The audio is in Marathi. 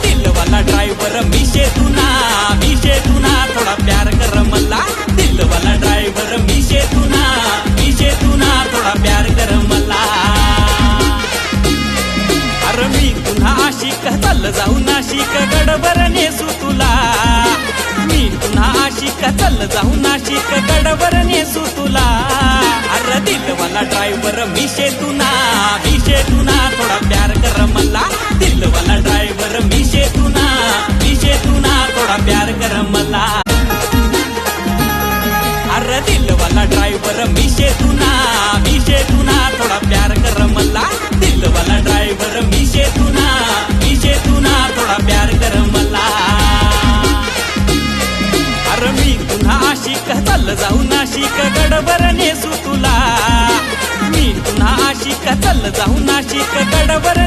दिलवाला ड्रायव्हर मिशे तुना थोडा प्यार कर मला दिलवाला ड्रायव्हर मिशे तुना थोडा प्यार कर मला अरे मी पुन्हा आशिक चल जाऊ नाशिक गडबर नेसू तुला मी पुन्हा आशिक चल जाऊ नाशिक गडबर नेसू तुला अरे दिलवाला ड्रायव्हर मिशे तुना थोडा प्यार कर मला दिलवाला ड्रायव्हर मिशे तुना थोडा प्यार कर मला अरे दिलवाला ड्रायव्हर मिशे तुना थोडा प्यार कर मला दिलवाला ड्रायव्हर मिशे तुना थोडा प्यार कर मला अरे मी पुन्हा आशिक चल जाऊ नाशिक गडबर नेसू तुला मी पुन्हा आशिक चल जाऊ नाशिक गडबर